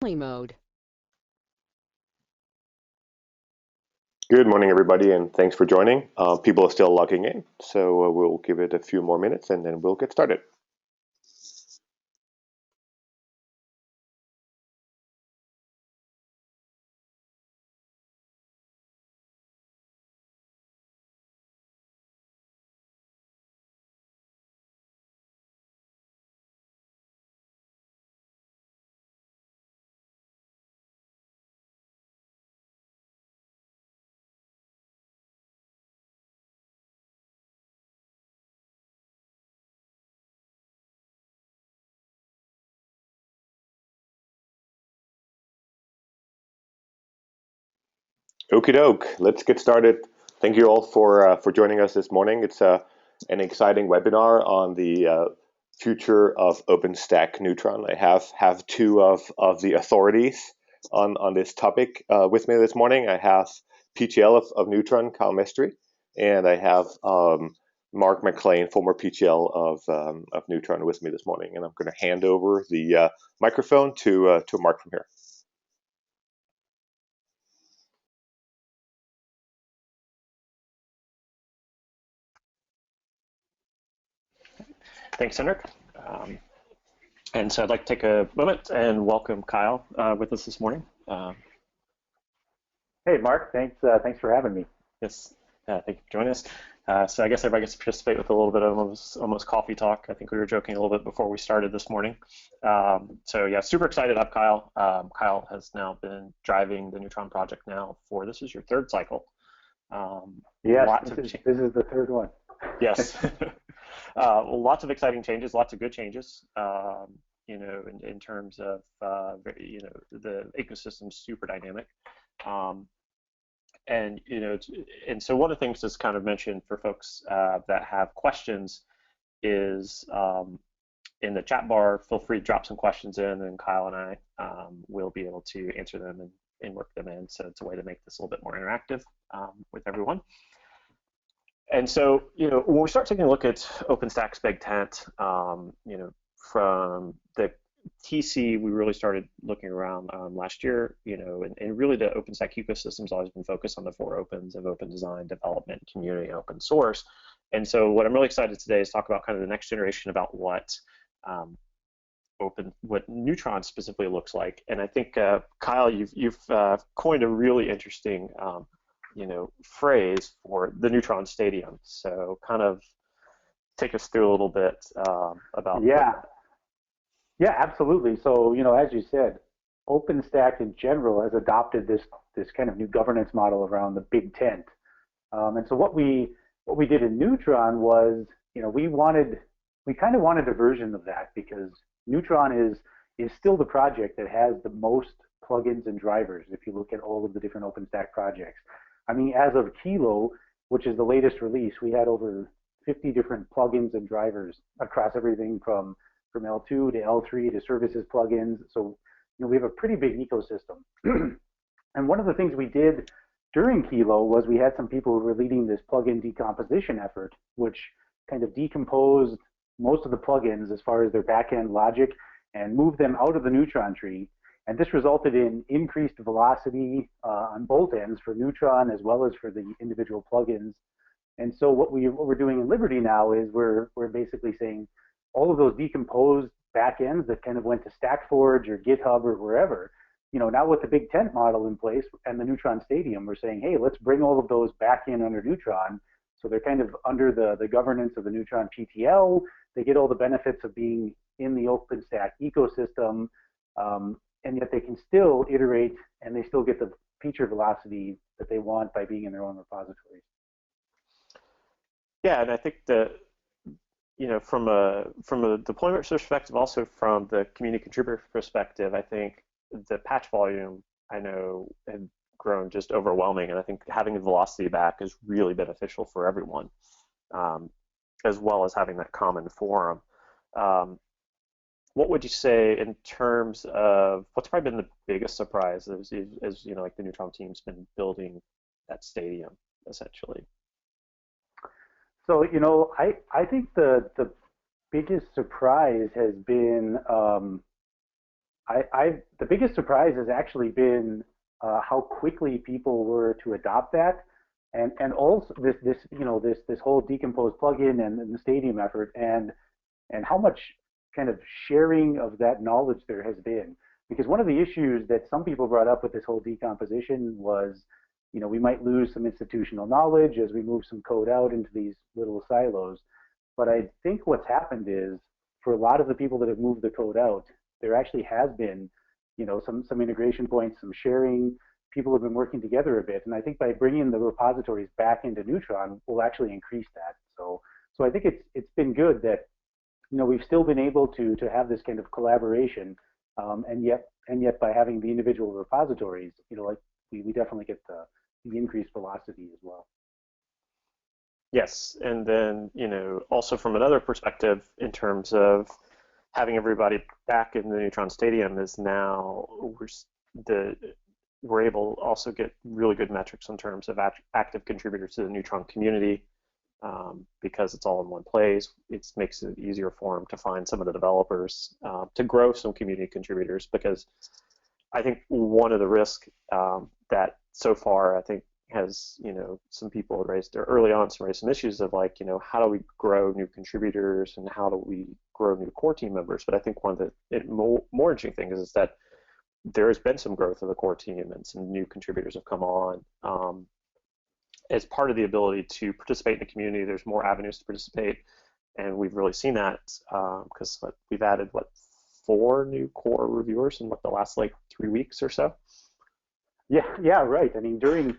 Mode. Good morning, everybody, and thanks for joining. People are still logging in, so we'll give it a few more minutes and then we'll get started. Okie doke, let's get started. Thank you all for joining us this morning. It's an exciting webinar on the future of OpenStack Neutron. I have two of the authorities on this topic with me this morning. I have PTL of Neutron, Kyle Mestry, and I have Mark McLean, former PTL of Neutron, with me this morning. And I'm going to hand over the microphone to Mark from here. Thanks, Henrik. And so I'd like to take a moment and welcome Kyle with us this morning. Hey, Mark. Thanks for having me. Yes, thank you for joining us. So I guess everybody gets to participate with a little bit of almost coffee talk. I think we were joking a little bit before we started this morning. So yeah, super excited to have Kyle. Kyle has now been driving the Neutron project now for, this is your third cycle. Yes, this is the third one. Yes. Well, lots of exciting changes, lots of good changes. In terms of the ecosystem's super dynamic, and so one of the things that's kind of mentioned for folks that have questions is in the chat bar. Feel free to drop some questions in, and Kyle and I will be able to answer them and work them in. So it's a way to make this a little bit more interactive with everyone. And so, when we start taking a look at OpenStack's big tent, from the TC, we really started looking around last year, and really the OpenStack ecosystem's always been focused on the four opens of open design, development, community, and open source. And so what I'm really excited today is talk about kind of the next generation about what Neutron specifically looks like. And I think, Kyle, you've coined a really interesting phrase for the Neutron Stadium. So kind of take us through a little bit about Yeah, absolutely. So, as you said, OpenStack in general has adopted this kind of new governance model around the big tent. And so what we did in Neutron was, we kind of wanted a version of that, because Neutron is still the project that has the most plugins and drivers if you look at all of the different OpenStack projects. I mean, as of Kilo, which is the latest release, we had over 50 different plugins and drivers across everything from L2 to L3 to services plugins. So, we have a pretty big ecosystem. And one of the things we did during Kilo was we had some people who were leading this plugin decomposition effort, which kind of decomposed most of the plugins as far as their backend logic and moved them out of the Neutron tree. And this resulted in increased velocity on both ends for Neutron as well as for the individual plugins. And so what we're doing in Liberty now is we're basically saying all of those decomposed backends that kind of went to StackForge or GitHub or wherever, now with the big tent model in place and the Neutron Stadium, we're saying, hey, let's bring all of those back in under Neutron. So they're kind of under the governance of the Neutron PTL. They get all the benefits of being in the OpenStack ecosystem. And yet they can still iterate and they still get the feature velocity that they want by being in their own repositories. Yeah, and I think that from a deployment perspective, also from the community contributor perspective, I think the patch volume I know had grown just overwhelming, and I think having the velocity back is really beneficial for everyone, as well as having that common forum. What would you say in terms of what's probably been the biggest surprise as like the Neutron team's been building that stadium essentially? So I think the biggest surprise has been The biggest surprise has actually been how quickly people were to adopt that, and also this whole decomposed plugin and the Stadium effort, and how much kind of sharing of that knowledge there has been. Because one of the issues that some people brought up with this whole decomposition was, we might lose some institutional knowledge as we move some code out into these little silos. But I think what's happened is, for a lot of the people that have moved the code out, there actually has been, some integration points, some sharing. People have been working together a bit, and I think by bringing the repositories back into Neutron, we'll actually increase that. So I think it's been good that we've still been able to have this kind of collaboration, and yet by having the individual repositories, like we definitely get the increased velocity as well. Yes, and then also from another perspective, in terms of having everybody back in the Neutron Stadium, is now we're able to also get really good metrics in terms of active contributors to the Neutron community, because it's all in one place. It makes it easier for them to find some of the developers, to grow some community contributors, because I think one of the risks that so far I think has, some people raised early on some issues of like, how do we grow new contributors and how do we grow new core team members? But I think one of the more interesting things is that there has been some growth of the core team and some new contributors have come on. As part of the ability to participate in the community, there's more avenues to participate, and we've really seen that because we've added 4 new core reviewers in the last 3 weeks or so. Yeah, right. I mean, during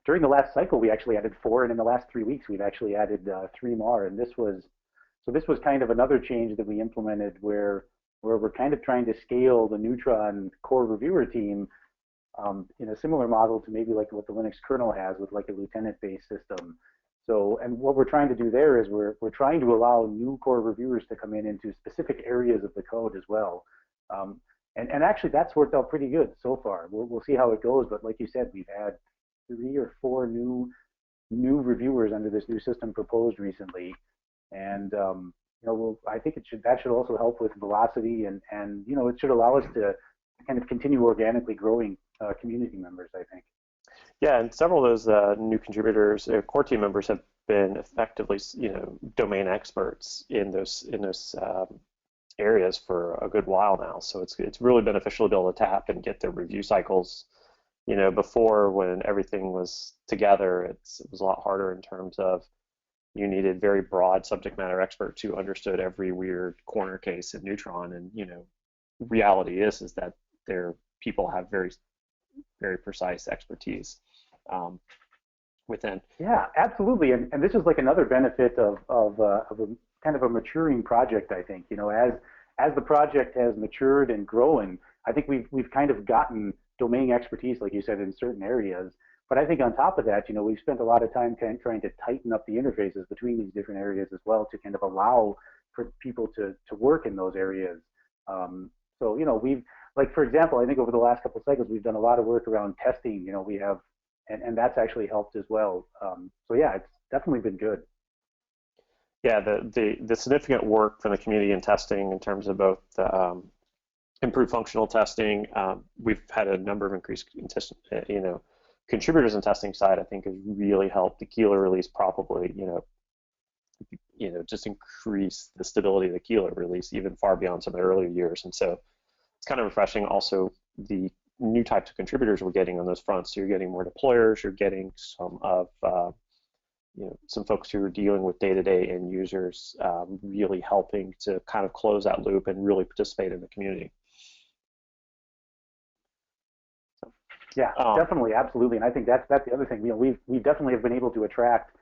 the last cycle, we actually added 4, and in the last 3 weeks, we've actually added 3 more. And this was kind of another change that we implemented, where we're kind of trying to scale the Neutron core reviewer team in a similar model to maybe like what the Linux kernel has with like a lieutenant-based system. So, and what we're trying to do there is we're trying to allow new core reviewers to come in into specific areas of the code as well. And actually, that's worked out pretty good so far. We'll see how it goes, but like you said, we've had 3 or 4 new reviewers under this new system proposed recently, and I think that should also help with velocity, and it should allow us to kind of continue organically growing community members, I think. Yeah, and several of those new contributors, core team members, have been effectively, domain experts in those areas for a good while now. So it's really beneficial to be able to tap and get their review cycles. Before, when everything was together, it was a lot harder in terms of you needed very broad subject matter experts who understood every weird corner case in Neutron. And reality is that people have very, very precise expertise within. Yeah, absolutely. And this is like another benefit of a kind of a maturing project, I think. As the project has matured and grown, I think we've kind of gotten domain expertise, like you said, in certain areas. But I think on top of that, we've spent a lot of time trying to tighten up the interfaces between these different areas as well, to kind of allow for people to work in those areas. So we've, like, for example, I think over the last couple of cycles, we've done a lot of work around testing. We have, and that's actually helped as well. So yeah, it's definitely been good. Yeah, the significant work from the community in testing in terms of both improved functional testing. We've had a number of increased, contributors in testing side. I think has really helped the Keeler release probably, just increase the stability of the Keeler release even far beyond some of the earlier years. And so it's kind of refreshing. Also, the new types of contributors we're getting on those fronts. So you're getting more deployers. You're getting some of some folks who are dealing with day-to-day end users, really helping to kind of close that loop and really participate in the community. Yeah, definitely, absolutely, and I think that's the other thing. We definitely have been able to attract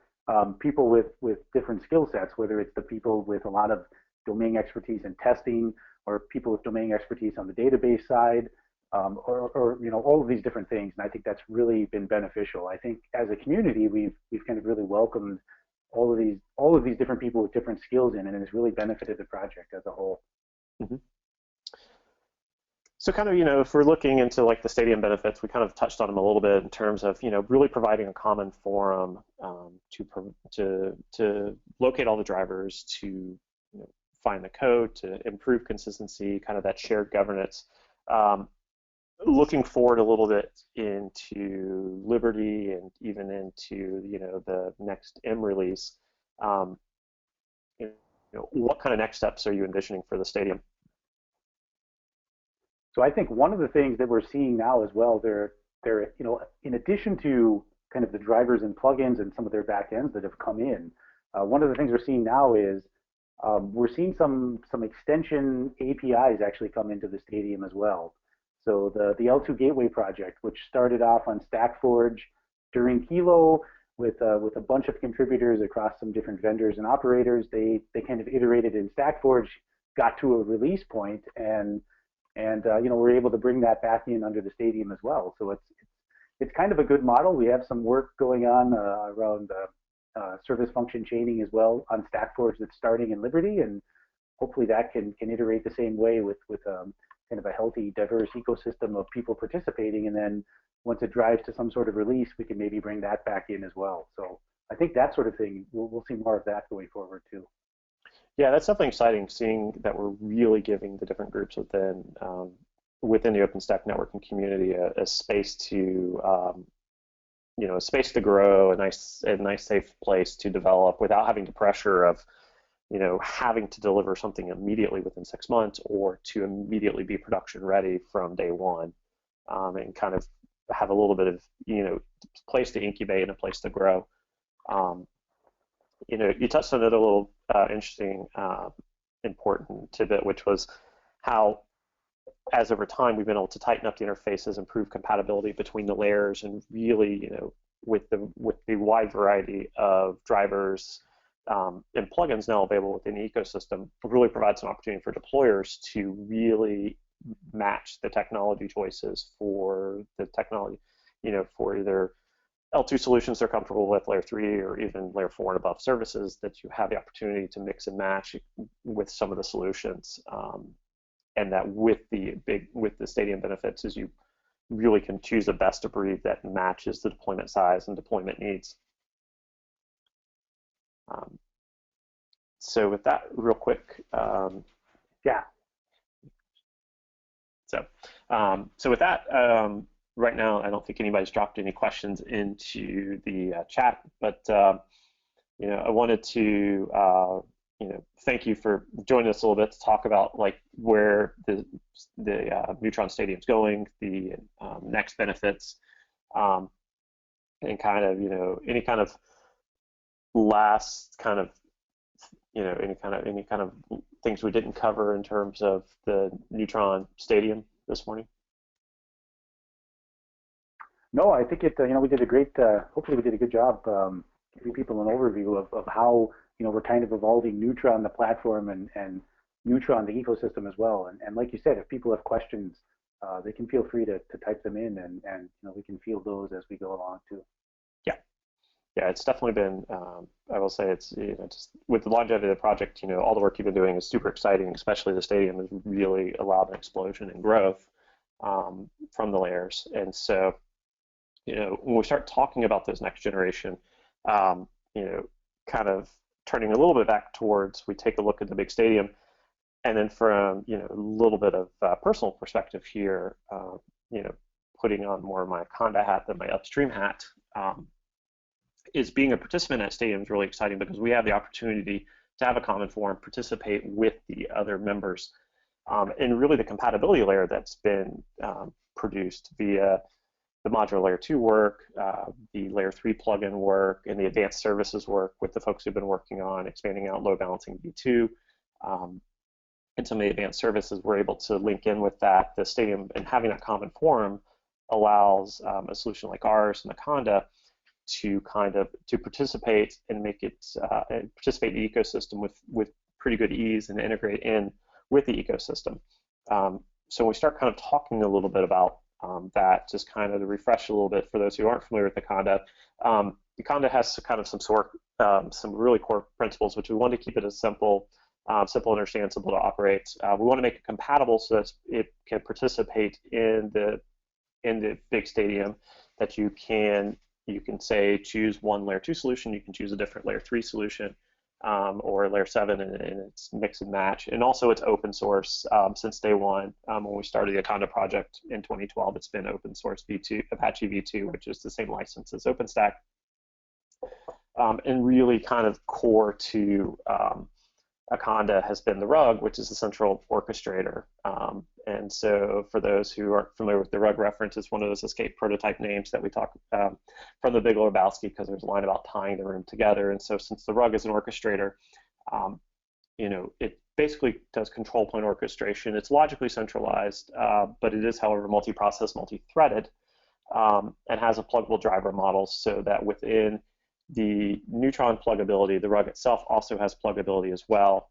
people with different skill sets, whether it's the people with a lot of domain expertise in testing, or people with domain expertise on the database side, or all of these different things. And I think that's really been beneficial. I think as a community, we've kind of really welcomed all of these different people with different skills in, and it's really benefited the project as a whole. Mm-hmm. So kind of, if we're looking into like the Stadium benefits, we kind of touched on them a little bit in terms of, really providing a common forum to locate all the drivers, to find the code, to improve consistency, kind of that shared governance. Looking forward a little bit into Liberty and even into the next M release, what kind of next steps are you envisioning for the stadium? So I think one of the things that we're seeing now as well, they're in addition to kind of the drivers and plugins and some of their backends that have come in, one of the things we're seeing now is we're seeing some extension APIs actually come into the stadium as well. So the L2 Gateway project, which started off on StackForge during Kilo with a bunch of contributors across some different vendors and operators, they kind of iterated in StackForge, got to a release point, and we're able to bring that back in under the stadium as well. So it's kind of a good model. We have some work going on around service function chaining as well on StackForge that's starting in Liberty, and hopefully that can iterate the same way with kind of a healthy, diverse ecosystem of people participating. And then once it drives to some sort of release, we can maybe bring that back in as well. So I think that sort of thing, we'll see more of that going forward too. Yeah, that's definitely exciting, seeing that we're really giving the different groups within the OpenStack networking community a space to a space to grow, a nice safe place to develop without having the pressure of having to deliver something immediately within 6 months or to immediately be production ready from day one, and kind of have a little bit of place to incubate and a place to grow. You touched on another little interesting, important tidbit, which was how, as over time, we've been able to tighten up the interfaces, improve compatibility between the layers, and really, with the wide variety of drivers and plugins now available within the ecosystem, really provides an opportunity for deployers to really match the technology choices for the technology, for either L2 solutions they're comfortable with, layer 3, or even layer 4 and above services, that you have the opportunity to mix and match with some of the solutions. And that with the stadium benefits is you really can choose the best of breed that matches the deployment size and deployment needs. So with that, real quick, yeah. So with that, right now, I don't think anybody's dropped any questions into the chat, but I wanted to thank you for joining us a little bit to talk about where the Neutron Stadium's going, the next benefits, and kind of any kind of last kind of any kind of things we didn't cover in terms of the Neutron Stadium this morning. No, I think we did a great. Hopefully, we did a good job giving people an overview of how we're kind of evolving Neutron, the platform, and Neutron, the ecosystem as well. And like you said, if people have questions, they can feel free to type them in, and we can field those as we go along too. Yeah, it's definitely been. I will say it's just with the longevity of the project, all the work you've been doing is super exciting. Especially the stadium has really allowed an explosion in growth from the layers, and so. When we start talking about those next generation, kind of turning a little bit back towards, we take a look at the big stadium, and then from, a little bit of personal perspective here, putting on more of my Conda hat than my upstream hat, is being a participant at stadium is really exciting because we have the opportunity to have a common forum, participate with the other members, and really the compatibility layer that's been produced via the modular layer 2 work, the layer 3 plugin work, and the advanced services work with the folks who've been working on expanding out load balancing V2. And some of the advanced services we're able to link in with that. The stadium, and having that common forum allows a solution like ours and the Conda to participate and make it participate in the ecosystem with pretty good ease and integrate in with the ecosystem. So we start kind of talking a little bit about that, just kind of to refresh a little bit for those who aren't familiar with the Conda. The Conda has kind of some really core principles, which we want to keep it as simple to understand, simple to operate. We want to make it compatible so that it can participate in the big stadium. That you can say choose one layer 2 solution, you can choose a different layer 3 solution, or layer 7 and it's mix and match. And also it's open source since day one. When we started the Aconda project in 2012, it's been open source V2, Apache V2, which is the same license as OpenStack. And really kind of core to Aconda has been the RUG, which is the central orchestrator. And so for those who are familiar with the RUG reference, it's one of those escape prototype names that we talk from the Big Lebowski, because there's a line about tying the room together. And so since the RUG is an orchestrator, it basically does control point orchestration. It's logically centralized, but it is, however, multi-process, multi-threaded, and has a pluggable driver model so that within the Neutron pluggability, the RUG itself also has pluggability as well.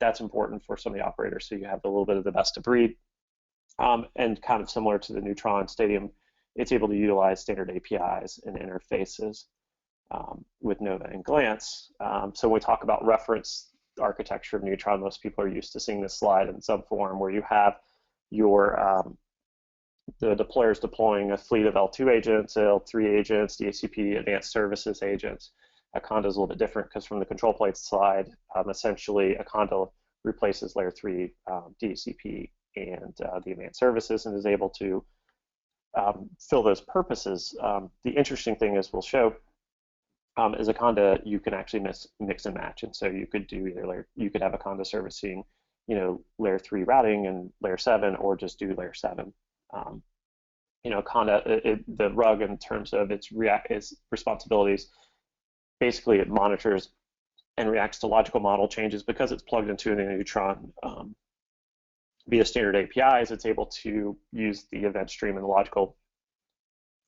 That's important for some of the operators, so you have a little bit of the best of breed. And kind of similar to the Neutron Stadium, it's able to utilize standard APIs and interfaces with Nova and Glance. So when we talk about reference architecture of Neutron, most people are used to seeing this slide in some form where you have your the deployers deploying a fleet of L2 agents, L3 agents, DHCP, advanced services agents. Aconda is a little bit different because from the control plane side, essentially Aconda replaces layer 3 DHCP and the advanced services and is able to fill those purposes. The interesting thing is we'll show is Aconda, you can actually mix and match. And so you could do either you could have Aconda servicing, layer 3 routing and layer 7, or just do layer 7. Aconda, the RUG in terms of its responsibilities, basically it monitors and reacts to logical model changes because it's plugged into the Neutron via standard APIs. It's able to use the event stream and the logical,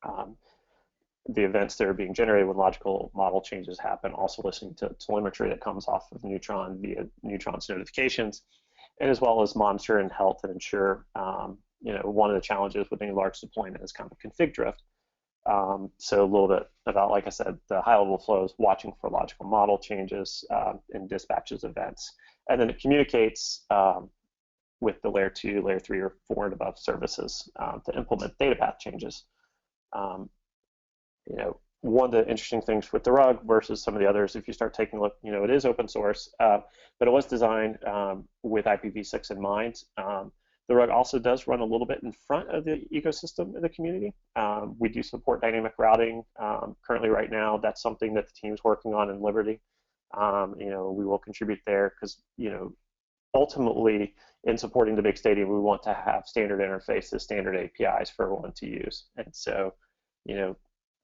the events that are being generated when logical model changes happen, also listening to telemetry that comes off of Neutron via Neutron's notifications, and as well as monitor and help and ensure one of the challenges with any large deployment is kind of config drift. So a little bit about, like I said, the high-level flows, watching for logical model changes and dispatches events. And then it communicates with the layer 2, layer 3, or 4 and above services to implement data path changes. One of the interesting things with the RUG versus some of the others, if you start taking a look, it is open source, but it was designed with IPv6 in mind. The RUG also does run a little bit in front of the ecosystem in the community. We do support dynamic routing. Currently right now, that's something that the team's working on in Liberty. We will contribute there because, ultimately in supporting the big stadium, we want to have standard interfaces, standard APIs for everyone to use. And so,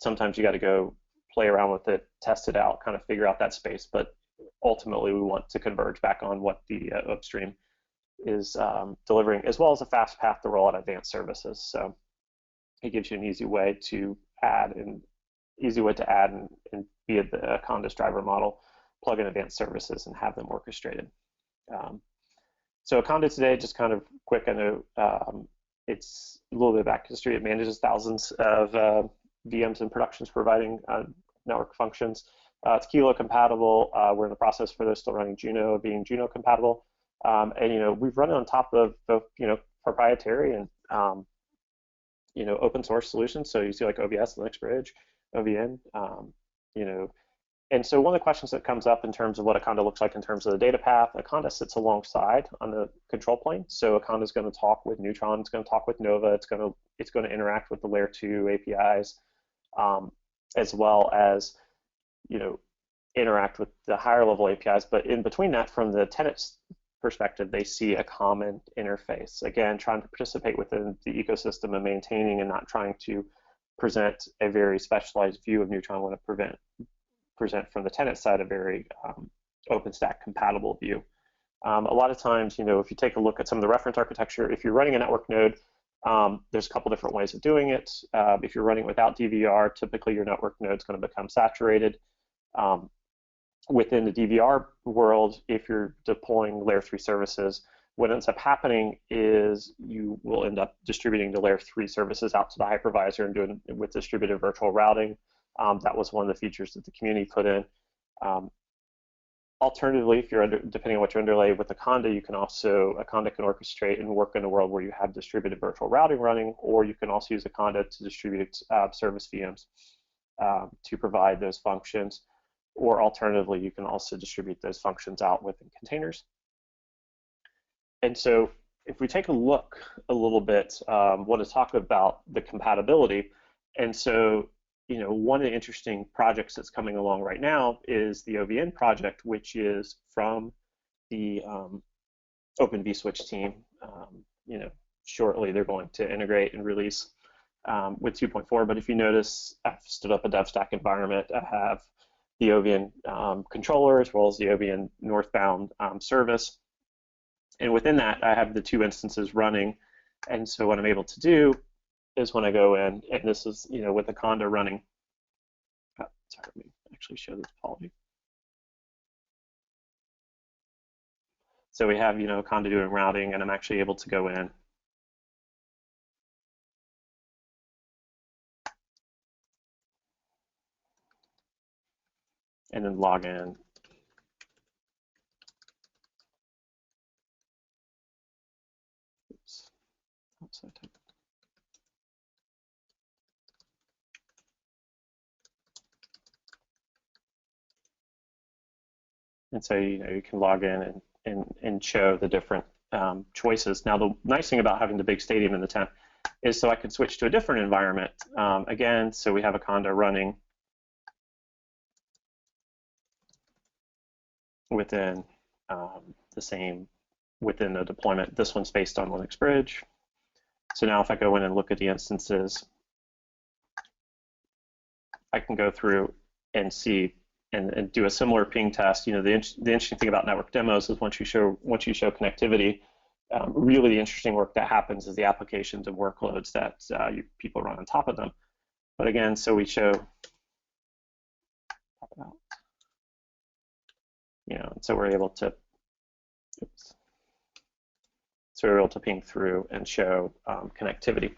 sometimes you got to go play around with it, test it out, kind of figure out that space. But ultimately, we want to converge back on what the upstream is delivering, as well as a fast path to roll out advanced services. So it gives you an easy way to add and via the Aconda's driver model, plug in advanced services and have them orchestrated. So Aconda today, just kind of quick, I know it's a little bit of back history. It manages thousands of VMs and productions providing network functions. It's Kilo compatible. We're in the process for those still running Juno, being Juno compatible. And we've run it on top of both proprietary and open source solutions. So you see like OBS, Linux Bridge, OVN, And so one of the questions that comes up in terms of what Aconda looks like in terms of the data path, Aconda sits alongside on the control plane. So Aconda is going to talk with Neutron, it's going to talk with Nova, it's going to interact with the layer 2 APIs, as well as interact with the higher level APIs. But in between that, from the tenant's perspective, they see a common interface. Again, trying to participate within the ecosystem and maintaining and not trying to present a very specialized view of Neutron when it present from the tenant side a very OpenStack compatible view. A lot of times, if you take a look at some of the reference architecture, if you're running a network node, there's a couple different ways of doing it. If you're running without DVR, typically your network node is going to become saturated. Within the DVR world, if you're deploying layer 3 services, what ends up happening is you will end up distributing the layer 3 services out to the hypervisor and doing it with distributed virtual routing. That was one of the features that the community put in. Alternatively, if you're depending on what you underlay with Aconda, Aconda can orchestrate and work in a world where you have distributed virtual routing running, or you can also use Aconda to distribute service VMs to provide those functions. or alternatively, you can also distribute those functions out within containers. And so if we take a look a little bit, want to talk about the compatibility. And so, one of the interesting projects that's coming along right now is the OVN project, which is from the Open vSwitch team. Shortly they're going to integrate and release with 2.4. But if you notice, I've stood up a DevStack environment. I have the OVN controller as well as the OVN northbound service. And within that, I have the two instances running. And so what I'm able to do is when I go in, and this is, with the Conda running. Oh, sorry, let me actually show this topology. So we have, Conda doing routing, and I'm actually able to go in and then log in. Oops. And so you can log in and show the different choices. Now the nice thing about having the big stadium in the tent is so I can switch to a different environment. Again, so we have a Conda running within within the deployment. This one's based on Linux Bridge. So now if I go in and look at the instances, I can go through and see and do a similar ping test. The interesting thing about network demos is once you show connectivity, really the interesting work that happens is the applications and workloads that people run on top of them. But again, so we show, so we're able to, ping through and show connectivity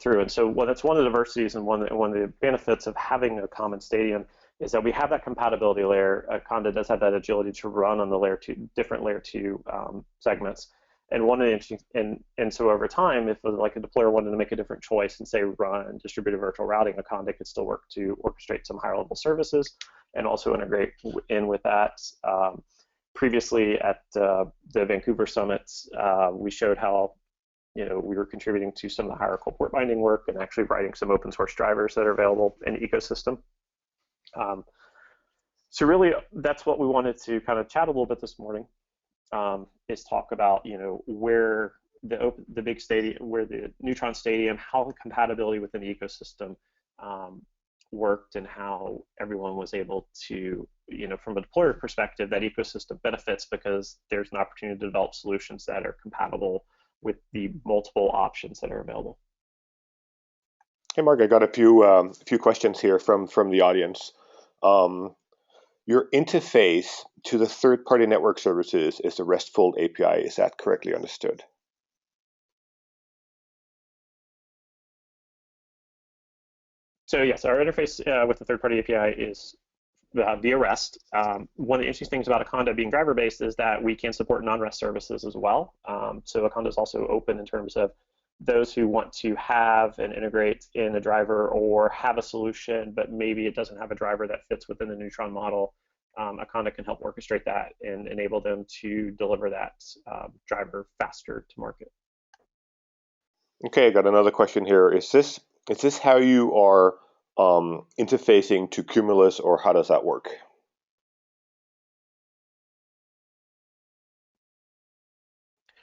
through. And so that's one of the diversities and one of the benefits of having a common stadium is that we have that compatibility layer. Conda does have that agility to run on the different layer 2 segments. And one of the interesting, and so over time, if like a deployer wanted to make a different choice and say run distributed virtual routing, a Conda could still work to orchestrate some higher level services and also integrate in with that. Previously at the Vancouver summits, we showed how we were contributing to some of the hierarchical port binding work and actually writing some open source drivers that are available in the ecosystem. So really, that's what we wanted to kind of chat a little bit this morning, is talk about where the big stadium, where the Neutron Stadium, how the compatibility within the ecosystem worked, and how everyone was able to, from a deployer perspective, that ecosystem benefits because there's an opportunity to develop solutions that are compatible with the multiple options that are available. Hey, Mark, I got a few questions here from the audience. Your interface to the third-party network services is the RESTful API. Is that correctly understood? So yes, our interface with the third-party API is via REST. One of the interesting things about Conda being driver-based is that we can support non-REST services as well. So Conda is also open in terms of those who want to have and integrate in a driver or have a solution, but maybe it doesn't have a driver that fits within the Neutron model. Conda can help orchestrate that and enable them to deliver that driver faster to market. Okay, I got another question here. Is this how you are interfacing to Cumulus, or how does that work?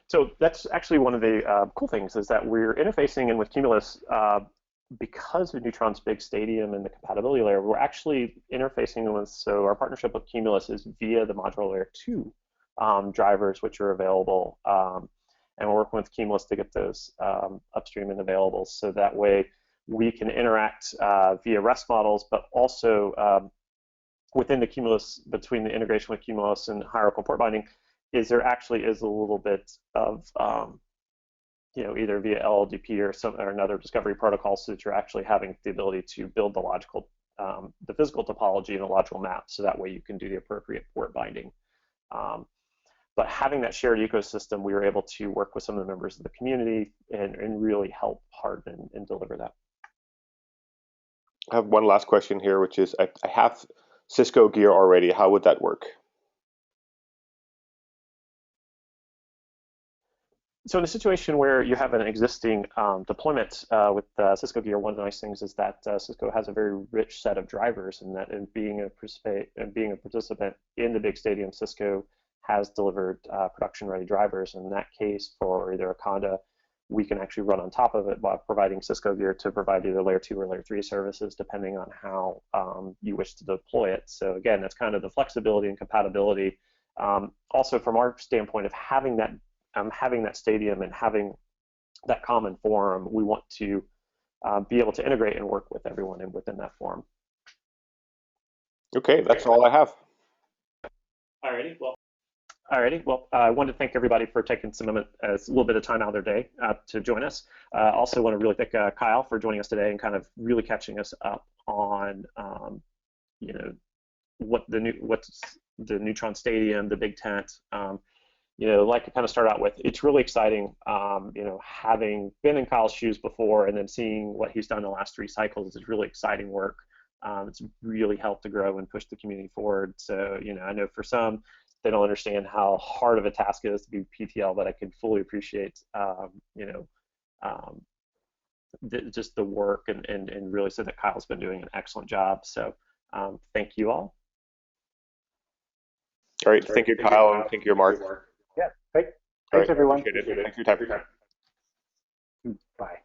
So that's actually one of the cool things is that we're interfacing in with Cumulus because of Neutron's big stadium and the compatibility layer. We're actually interfacing with, so our partnership with Cumulus is via the modular layer 2 drivers, which are available. And we're working with Cumulus to get those upstream and available, so that way we can interact via REST models, but also within the Cumulus, between the integration with Cumulus and hierarchical port binding, there actually is a little bit of either via LLDP or another discovery protocol, so that you're actually having the ability to build the physical topology in a logical map, so that way you can do the appropriate port binding. But having that shared ecosystem, we were able to work with some of the members of the community and really help harden and deliver that. I have one last question here, which is I have Cisco gear already, how would that work? So in a situation where you have an existing deployment with Cisco gear, one of the nice things is that Cisco has a very rich set of drivers, and that in being a participant in the big stadium, Cisco has delivered production-ready drivers. In that case, for either a Conda, we can actually run on top of it by providing Cisco gear to provide either layer 2 or layer 3 services, depending on how you wish to deploy it. So again, that's kind of the flexibility and compatibility. Also, from our standpoint of having that stadium and having that common forum, we want to be able to integrate and work with everyone within that forum. Okay, that's all I have. Alrighty, well, I want to thank everybody for taking a little bit of time out of their day to join us. Also want to really thank Kyle for joining us today and kind of really catching us up on, what's the Neutron Stadium, the big tent. Like to kind of start out with, it's really exciting, having been in Kyle's shoes before and then seeing what he's done the last 3 cycles is really exciting work. It's really helped to grow and push the community forward. So, I know for some, they don't understand how hard of a task it is to be PTL, but I can fully appreciate, just the work and really say that Kyle's been doing an excellent job. So thank you all. All right, thank you, Kyle, and thank you, Mark. Yeah, thanks everyone. Appreciate it. Thanks for your time. Bye.